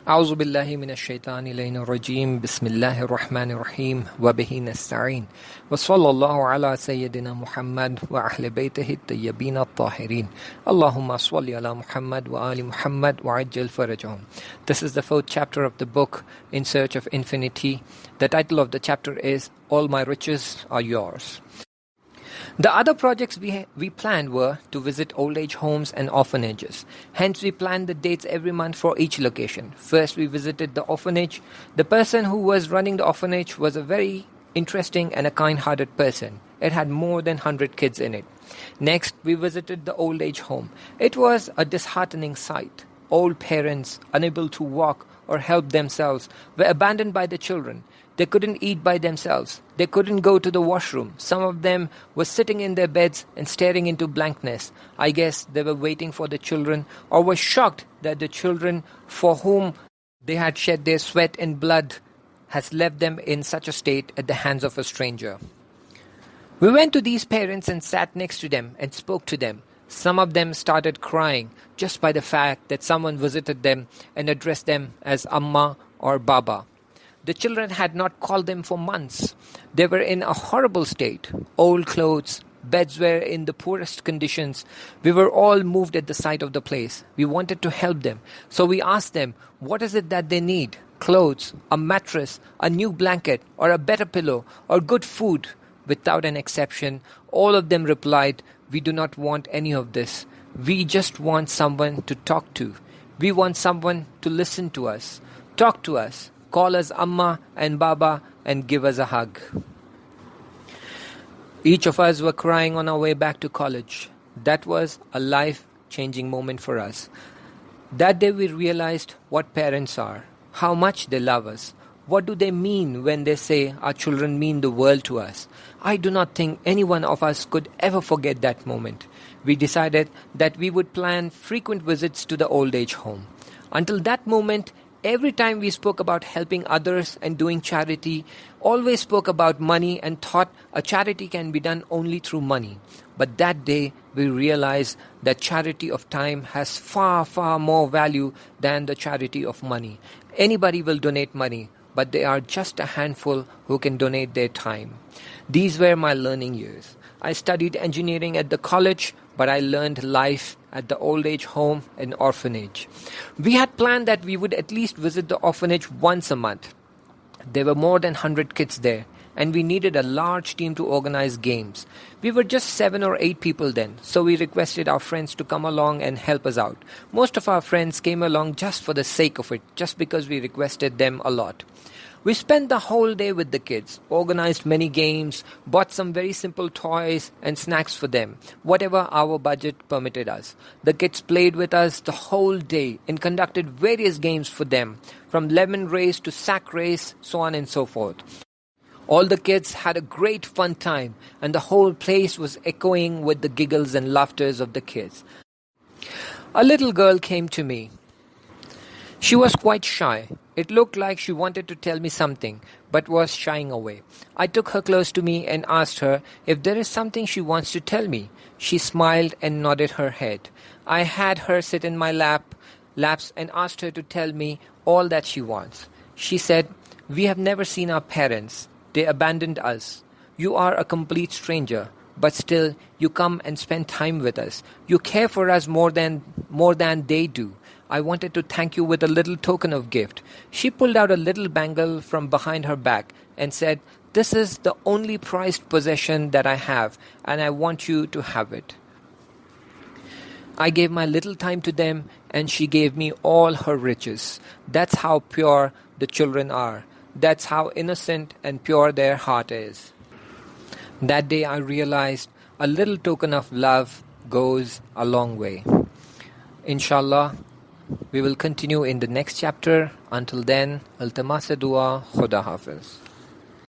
أعوذ بالله من الشيطان اللعين الرجيم بسم الله الرحمن الرحيم وبه نستعين وصلى الله على سيدنا محمد وأهل بيته الطيبين الطاهرين اللهم صل على محمد وآل محمد وعجل فرجهم. This is the fourth chapter of the book In Search of Infinity. The title of the chapter is All My Riches Are Yours. The other projects we planned were to visit old age homes and orphanages. Hence, we planned the dates every month for each location. First, we visited the orphanage. The person who was running the orphanage was a very interesting and a kind-hearted person. It had more than 100 kids in it. Next, we visited the old age home. It was a disheartening sight. Old parents, unable to walk or help themselves, were abandoned by the children. They couldn't eat by themselves. They couldn't go to the washroom. Some of them were sitting in their beds and staring into blankness. I guess they were waiting for the children or were shocked that the children for whom they had shed their sweat and blood has left them in such a state at the hands of a stranger. We went to these parents and sat next to them and spoke to them. Some of them started crying just by the fact that someone visited them and addressed them as Amma or Baba. The children had not called them for months. They were in a horrible state. Old clothes, beds were in the poorest conditions. We were all moved at the sight of the place. We wanted to help them. So we asked them, what is it that they need? Clothes, a mattress, a new blanket, or a better pillow, or good food? Without an exception, all of them replied, we do not want any of this. We just want someone to talk to. We want someone to listen to us, talk to us, call us Amma and Baba and give us a hug. Each of us were crying on our way back to college. That was a life-changing moment for us. That day we realized what parents are, how much they love us. What do they mean when they say our children mean the world to us? I do not think any one of us could ever forget that moment. We decided that we would plan frequent visits to the old age home. Until that moment, every time we spoke about helping others and doing charity, always spoke about money and thought a charity can be done only through money. But that day, we realized that charity of time has far, far more value than the charity of money. Anybody will donate money, but there are just a handful who can donate their time. These were my learning years. I studied engineering at the college, but I learned life at the old age home and orphanage. We had planned that we would at least visit the orphanage once a month. There were more than 100 kids there, and we needed a large team to organize games. We were just 7 or 8 people then, so we requested our friends to come along and help us out. Most of our friends came along just for the sake of it, just because we requested them a lot. We spent the whole day with the kids, organized many games, bought some very simple toys and snacks for them, whatever our budget permitted us. The kids played with us the whole day and conducted various games for them, from lemon race to sack race, so on and so forth. All the kids had a great fun time, and the whole place was echoing with the giggles and laughters of the kids. A little girl came to me. She was quite shy. It looked like she wanted to tell me something, but was shying away. I took her close to me and asked her if there is something she wants to tell me. She smiled and nodded her head. I had her sit in my laps and asked her to tell me all that she wants. She said, we have never seen our parents. They abandoned us. You are a complete stranger, but still you come and spend time with us. You care for us more than they do. I wanted to thank you with a little token of gift. She pulled out a little bangle from behind her back and said, this is the only prized possession that I have, and I want you to have it. I gave my little time to them, and she gave me all her riches. That's how pure the children are. That's how innocent and pure their heart is. That day I realized a little token of love goes a long way. Inshallah, we will continue in the next chapter. Until then, iltimas dua, Khuda Hafiz.